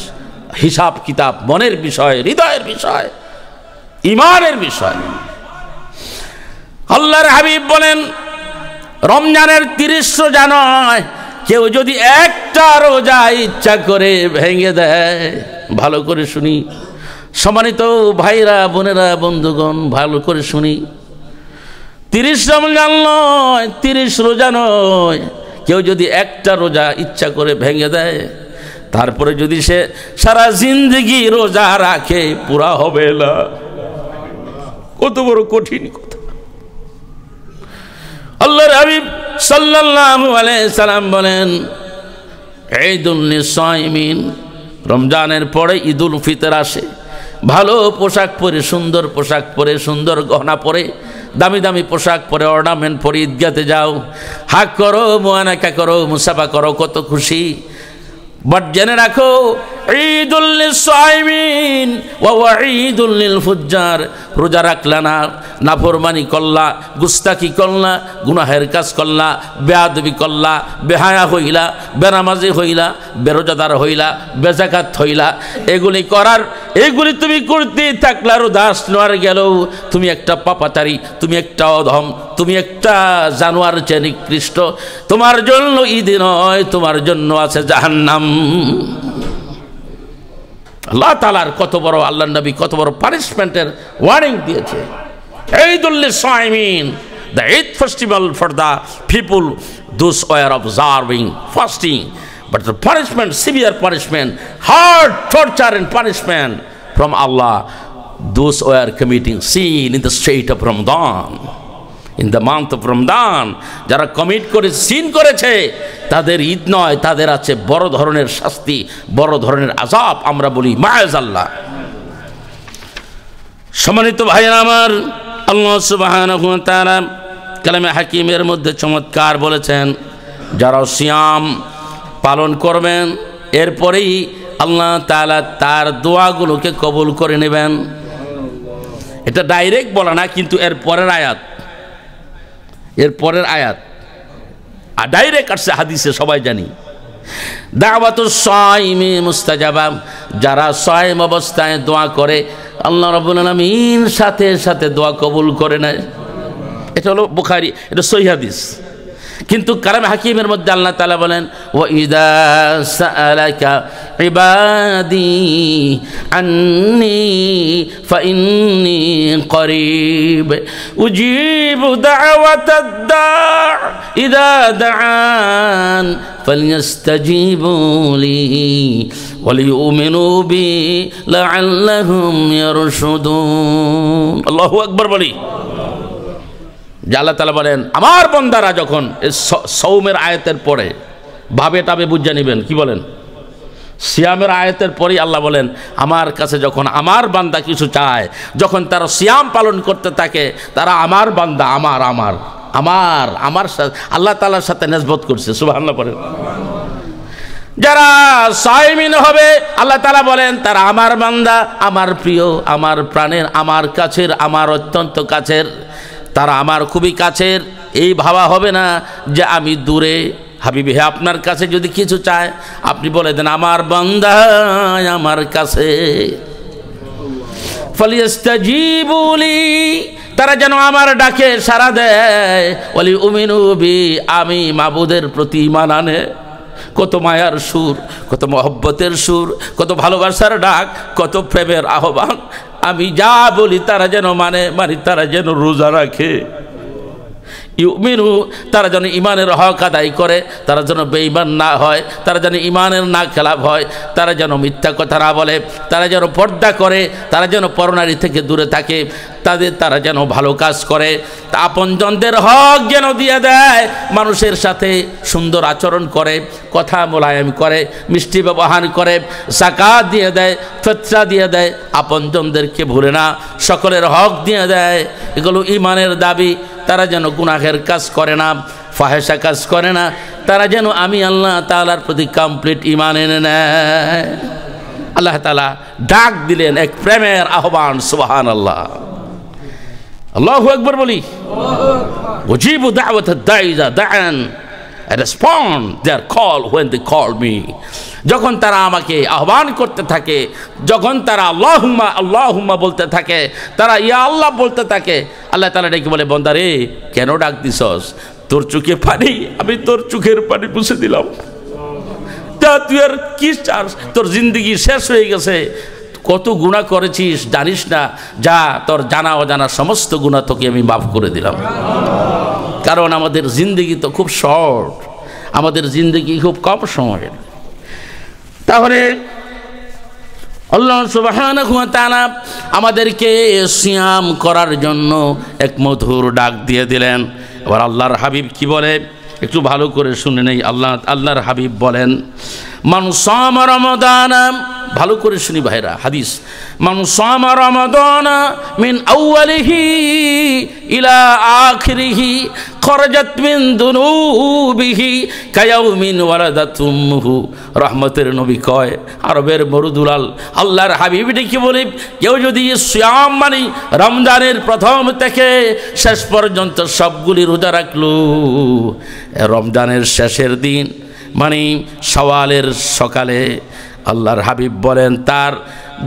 হিসাব কিতাব, মনের বিষয়, হৃদয়ের বিষয়, ঈমানের বিষয়। আল্লাহর হাবিব বলেন রমজানের 30 রোজা নয়, কেউ যদি একটা রোজা ইচ্ছা করে ভেঙে দেয়, ভালো করে শুনি সম্মানিত ভাইরা, বোনেরা, বন্ধুগণ, ভালো করে শুনি, 30 রমজান নয়, 30 রোজা নয়, কেউ যদি একটা রোজা ইচ্ছা করে ভেঙে দেয়, তারপরে যদি সে সারা জিন্দগি রোজা রাখে, পুরা হবে না। কত বড় কঠিন কথা। আল্লাহর হাবিব সাল্লাল্লাহু আলাইহি সাল্লাম বলেন ঈদুল লিসাইমিন, রমজানের পরে ঈদুল ফিতর আসে। ভালো পোশাক পরে, সুন্দর পোশাক পরে, সুন্দর গহনা পরে, দামি দামি পোশাক পরে, অর্নামেন্ট পরে ঈদগাতে যাও, হাক করো, মুআনাকা করো, মুসাফা করো, কত খুশি। বাট জেনে রাখো ঈদুল লিসাইমিন ওয়া ঈদুল লিল ফুজ্জার, রোজা রাখলা না, নাফরমানি করলা, গুস্তাকি করলা, গুনাহের কাজ করলা, বেয়াদবি করলা, বেহায়া হইলা, বেনামাজি হইলা, বেরোজাদার হইলা, বেজাকাত হইলা, এগুলি তুমি করতে থাকলা, রোজা আসলো আর গেল, তুমি একটা পাপাচারী, তুমি একটা অধম, তুমি একটা জানোয়ার চেয়ে নিকৃষ্ট। তোমার জন্য ঈদ নয়, তোমার জন্য আছে জাহান্নাম। আল্লাহ তাআলার কত বড়, আল্লাহর নবী কত বড় পানিশমেন্টের ওয়ার্নিং দিয়েছে। ঈদুল লিসাইমিন, the Eid festival for the people those who are observing fasting, but the punishment, severe punishment, hard torture and punishment from Allah, those who are committing sin in the state of Ramadan, in the month of Ramadan, যারা commit করে scene করেছে, তাদের ঈদ নয়, তাদের আছে বড় ধরনের শাস্তি, বড় ধরনের আযাব। আমরা বলি মাআযাল্লাহ। সম্মানিত ভাইরা আমার, আল্লাহ সুবহানাহু ওয়া তাআলা কালামে হাকিমের মধ্যে চমৎকার বলেছেন, যারা সিয়াম পালন করবেন এরপরেই আল্লাহ তাআলা তার দোয়াগুলোকে কবুল করে নেবেন। এটা ডাইরেক্ট বলা না, কিন্তু এর পরের আয়াত আর ডাইরেক্ট আসছে হাদিসে, সবাই জানি। দাওয়াতুস সাইমি মুস্তাজাবা, যারা সাইম অবস্থায় দোয়া করে আল্লাহ রাব্বুল আলামিন সাথে সাথে দোয়া কবুল করে নেয়। এটা হলো বুখারী, এটা সহিহ হাদিস। কিন্তু কালামে হাকিমের মধ্যে আল্লাহ তাআলা বলেন ওয়া ইযা সাআলাকা ইবাদি আন্নী ফাইন্নী করিব উজিবু দাওয়াতাদ দা' ইযা দাআন ফালইস্তাজিবু লি ওয়ালিউমিনু বি লাআল্লাহুম ইয়ারশুদুন। আল্লাহু আকবার বলি। আল্লাহ তাআলা বলেন আমার বান্দারা যখন সওমের আয়াতের পরে ভাবে টাবে বুঝে নেবেন, কি বলেন, সিয়ামের আয়াতের পরেই আল্লাহ বলেন আমার কাছে যখন আমার বান্দা কিছু চায়, যখন তারা সিয়াম পালন করতে থাকে, তারা আমার বান্দা, আমার আমার সাথে আল্লাহ তাআলার সাথে নিসবত করছে। সুবহানাল্লাহ পড়েন। যারা সাইমিন হবে আল্লাহ তাআলা বলেন তারা আমার বান্দা, আমার প্রিয়, আমার প্রাণের, আমার কাছের, আমার অত্যন্ত কাছের, তারা আমার খুবই কাছের। এই ভাবা হবে না যে আমি দূরে। হাবিবি হে, আপনার কাছে যদি কিছু চায় আপনি বলে দেন আমার বান্দা আমার কাছে। ফালিস্তাজিবু লি, তারা যেন আমার ডাকে সাড়া দেয়। ওয়ালি উমিনু বি, আমি মাবুদের প্রতি ঈমান আনে। কত মায়ার সুর, কত মহব্বতের সুর, কত ভালোবাসার ডাক, কত প্রেমের আহ্বান। আমি যা বলি তারা যেন মানে তারা যেন রোজা রাখে। ইউমিনু, তারা যেন ইমানের হক আদায় করে, তারা যেন বেঈমান না হয়, তারা যেন ইমানের না খেলাফ হয়, তারা যেন মিথ্যা কথা না বলে, তারা যেন পর্দা করে, তারা যেন পরনারী থেকে দূরে থাকে, তারা যেন ভালো কাজ করে, আপনজনদের হক যেন দিয়ে দেয়, মানুষের সাথে সুন্দর আচরণ করে, কথা মোলায়েম করে, মিষ্টি ব্যবহার করে, যাকাত দিয়ে দেয়, ফিতরা দিয়ে দেয়, আপনজনদেরকে ভুলে না, সকলের হক দিয়ে দেয়। এগুলো ইমানের দাবি। তারা যেন গুনাহের কাজ করে না, ফাহেসা কাজ করে না, তারা যেন আমি আল্লাহ তাআলার প্রতি কমপ্লিট ঈমান এনে নেয়। আল্লাহ তাআলা ডাক দিলেন এক প্রেমের আহ্বান। সুবহানাল্লাহ, আল্লাহু আকবার বলি। উজিবু দাওয়াতাদ দাঈ ইযা দাআন, I respond their call when they call me। যখন তারা আমাকে আহ্বান করতে থাকে, যখন তারা আল্লাহুম্মা আল্লাহুম্মা বলতে থাকে, তারা ইয়া আল্লাহ বলতে থাকে, আল্লাহ তাআলা ডেকে বলে বান্দা রে কেন ডাক দিছস? তোর চোখে পানি, আমি তোর চোখের পানি মুছে দিলাম। তা তুই আর কি চাস? তোর জিন্দেগি শেষ হয়ে গেছে, কত গুনাহ করেছিস জানিস না, যা তোর জানা অজানা সমস্ত গুনাহ তোকে আমি মাফ করে দিলাম। কারণ আমাদের জিন্দেগি তো খুব শর্ট, আমাদের জিন্দেগি খুব কম সময়ের। তাহলে আল্লাহ সুবহানাহু ওয়া তাআলা আমাদেরকে সিয়াম করার জন্য এক মধুর ডাক দিয়ে দিলেন। এবার আল্লাহর হাবিব কি বলে একটু ভালো করে শুনে নেই। আল্লাহর হাবিব বলেন মান সামা রমাদান, ভালো করে শুনি ভাইরা হাদিস, মান সামা রমাদান মিন আউয়ালিহি ইলা আখিরিহি খরাজাত মিন দুনুবিহি কায়াউমিন ওয়ালাদাত উম্মুহু। রহমতের নবী কয়, আরবের মরুদুলাল আল্লাহর হাবিব ডেকে বলে কেউ যদি সিয়াম মানে রমজানের প্রথম থেকে শেষ পর্যন্ত সবগুলি রোজা রাখলো, রমজানের শেষের দিন মানে শাওয়ালের সকালে, আল্লাহর হাবিব বলেন তার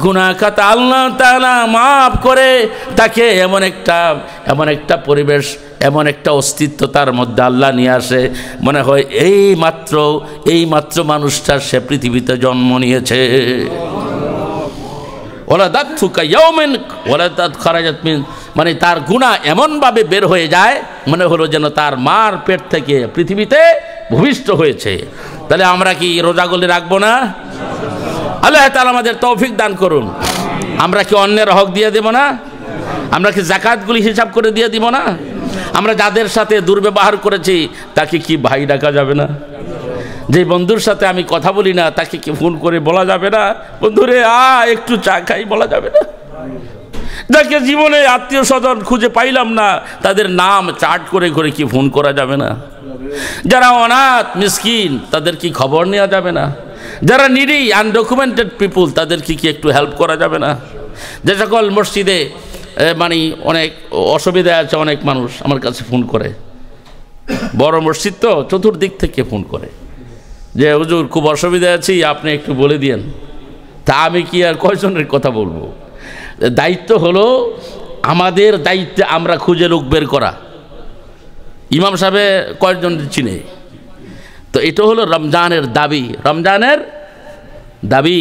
গুনাহ খাতা আল্লাহ তাআলা মাফ করে তাকে এমন একটা পরিবেশ, এমন একটা অস্তিত্ব তার মধ্যে আল্লাহ নিয়ে আসে, মনে হয় এই মাত্র মানুষটা সে পৃথিবীতে জন্ম নিয়েছে। মানে তার গুনাহ এমনভাবে বের হয়ে যায় মনে হলো যেন তার মার পেট থেকে পৃথিবীতে ভূমিষ্ঠ হয়েছে। তাহলে আমরা কি রোজাগুলি রাখবো না? আল্লাহ তাআলা আমাদের তৌফিক দান করুন। আমরা কি অন্যের হক দিয়ে দেব না? আমরা কি যাকাতগুলি হিসাব করে দিয়ে দিব না? আমরা যাদের সাথে দুর্ব্যবহার করেছি তাকে কি ভাই ডাকা যাবে না? যে বন্ধুর সাথে আমি কথা বলি না তাকে কি ফোন করে বলা যাবে না বন্ধুরে একটু চা খাই বলা যাবে না? যাকে জীবনে আত্মীয় স্বজন খুঁজে পাইলাম না তাদের নাম চার্ট করে করে কি ফোন করা যাবে না? যারা অনাথ মিসকিন তাদের কি খবর নেওয়া যাবে না? যারা নিডি আনডকুমেন্টেড পিপুল তাদেরকে কি একটু হেল্প করা যাবে না? যে সকল মসজিদে মানে অনেক অসুবিধা আছে, অনেক মানুষ আমার কাছে ফোন করে, বড় মসজিদ তো চতুর্দিক থেকে ফোন করে যে হুজুর খুব অসুবিধা আছি আপনি একটু বলে দিয়েন। তা আমি কি আর কয়জনের কথা বলবো? দায়িত্ব হলো আমাদের দায়িত্বে আমরা খুঁজে লোক বের করা। ইমাম সাহেব কয়েকজন চিনে, তো এটা হলো রমজানের দাবি। রমজানের দাবি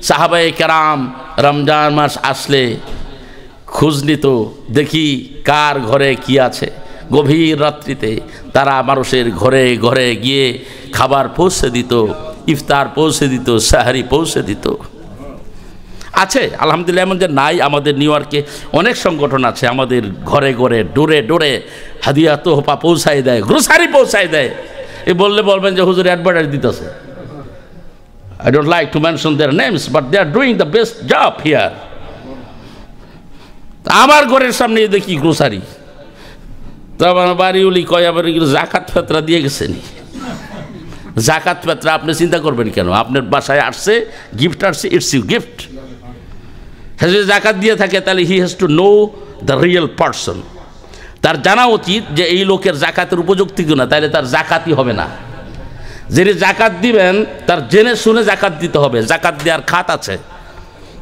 সাহাবায়ে কেরাম রমজান মাস আসলে খোঁজ নিত, দেখি কার ঘরে কি আছে। গভীর রাত্রিতে তারা মানুষের ঘরে ঘরে গিয়ে খাবার পৌঁছে দিত, ইফতার পৌঁছে দিত, সাহারি পৌঁছে দিত। আছে আলহামদুলিল্লাহ, এমন যে নাই। আমাদের নিউ ইয়র্কে অনেক সংগঠন আছে, আমাদের ঘরে ঘরে ডোরে ডোরে হাদিয়া তোহফা পৌঁছায় দেয়, গ্রোসারি পৌঁছায় দেয়। এ বললে বলবেন যে হুজুর অ্যাডভার্টাইজ দিতেছে। I don't like to mention their names, but they are doing the best job here. আমার ঘরের সামনে দেখি গ্রোসারি, তো আমার বাড়িওলি কয় আবার জাকাত ফেতরা দিয়ে গেছেন। জাকাত ফেতরা আপনি চিন্তা করবেন কেন? আপনার বাসায় আসছে, গিফট আসছে, ইটস ইউ গিফট। হ্যাঁ, যদি জাকাত দিয়ে থাকে তাহলে he has to know the real person. তার জানা উচিত যে এই লোকের জাকাতের উপযুক্ত কিনা, তাহলে তার জাকাতই হবে না। যিনি জাকাত দিবেন তার জেনে শুনে জাকাত দিতে হবে, জাকাত দেওয়ার খাত আছে।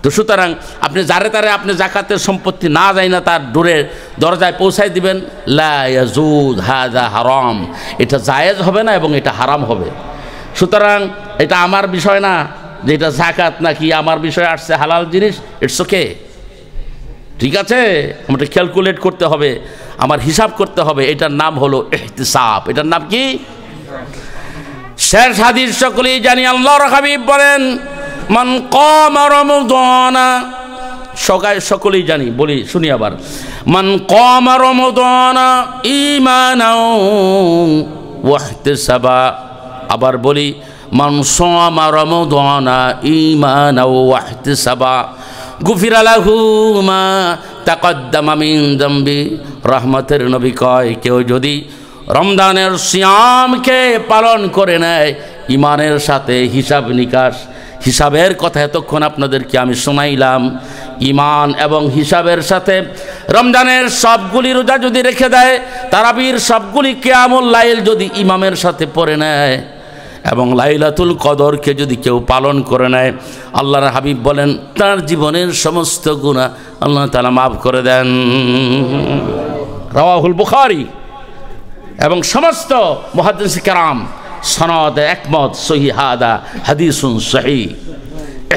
তো সুতরাং আপনি যারে তারে আপনি জাকাতের সম্পত্তি না যায় না তার দূরের দরজায় পৌঁছায় দিবেন, লা ইয়াজুজ হাযা হারাম, এটা জায়েজ হবে না এবং এটা হারাম হবে। সুতরাং এটা আমার বিষয় না যে এটা জাকাত নাকি আমার বিষয় আসছে হালাল জিনিস, ইটস ওকে, ঠিক আছে। আমাকে ক্যালকুলেট করতে হবে, আমার হিসাব করতে হবে। এটার নাম হলো ইহতিসাব। এটার নাম কি? শেষ হাদিস সকলেই জানি, আল্লাহর হাবিব বলেন মান কামা রমাদানা, সকলেই জানি, বলি শুনি আবার, মান কামা রমাদানা ঈমানাও ওয়া ইহতিসাবা। আবার বলি, মান সামা রমাদানা ঈমানাও ওয়া ইহতিসাবা গুফিরা লাহু মা তাকদ্দামা মিন যামবি। রহমতের নবী কয়, কেউ যদি রমজানের সিয়ামকে পালন করে নেয় ইমানের সাথে, হিসাব নিকাশ, হিসাবের কথা এতক্ষণ আপনাদেরকে আমি শোনাইলাম, ইমান এবং হিসাবের সাথে রমজানের সবগুলি রোজা যদি রেখে দেয়, তারাবির সবগুলি কিয়ামুল লাইল যদি ইমামের সাথে পড়ে নেয় এবং লাইলাতুল কদরকে যদি কেউ পালন করে নেয়, আল্লাহর হাবিব বলেন তার জীবনের সমস্ত গুনাহ আল্লাহ তাআলা মাফ করে দেন। রাওয়াহুল বুখারী। এবং সমস্ত মুহাদ্দিস কিরাম সনদে একমত, সহিহ হাদা হাদিসুন সহিহ।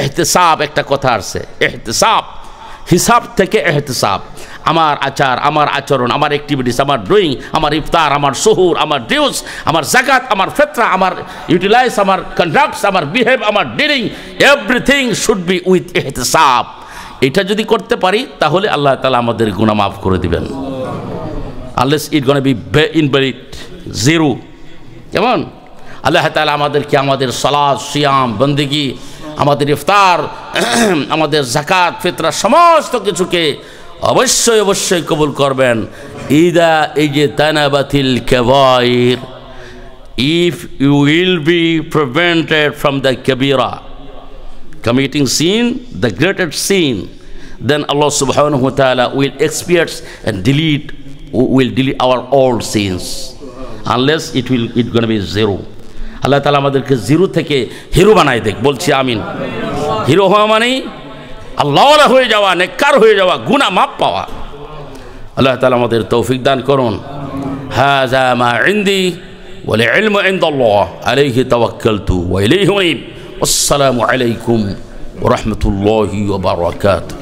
ইহতিসাব একটা কথা আছে, ইহতিসাব, হিসাব থেকে ইহতিসাব। আমার আচার, আমার আচরণ, আমার অ্যাক্টিভিটিস, আমার ডুইং, আমার ইফতার, আমার সুহুর, আমার ডিউস, আমার যাকাত, আমার ফিতরা, আমার ইউটিলাইজ, আমার কন্ডাক্টস, আমার বিহেভ, আমার dealing, everything should be with ইহতিসাব। এটা যদি করতে পারি তাহলে আল্লাহ তাআলা আমাদের গুনাহ মাফ করে দিবেন। Unless it gonna be invalid, zero. কেমন? আল্লাহ তাআলা আমাদেরকে আমাদের সালাত, সিয়াম, বন্দেগী, আমাদের ইফতার, আমাদের যাকাত, ফিতরা সমস্ত কিছুকে অবশ্যই অবশ্যই কবুল করবেন। ইদা ইজতানাবাতিল কাবাইর, if you will be prevented from the kabira, committing sin, the greatest sin, then Allah subhanahu wa ta'ala will expiate and will delete our old sins, unless it gonna be zero. আল্লাহ তাআলা আমাদেরকে zero থেকে hero বানায় দেখ, বলছি আমিন। Hero হওয়া মানে আল্লাহওয়ালা হয়ে যাওয়া, নেককার হয়ে যাওয়া, গুনাহ মাফ পাওয়া। আল্লাহ তাআলা আমাদের তৌফিক দান করুন। হাযা মা ইনদি ওয়াল ইলমু ইনদাল্লাহ আলাইহি তাওয়াক্কালতু ওয়া ইলাইহি উনীব। আসসালামু আলাইকুম ওয়া রাহমাতুল্লাহি ওয়া বারাকাতুহু।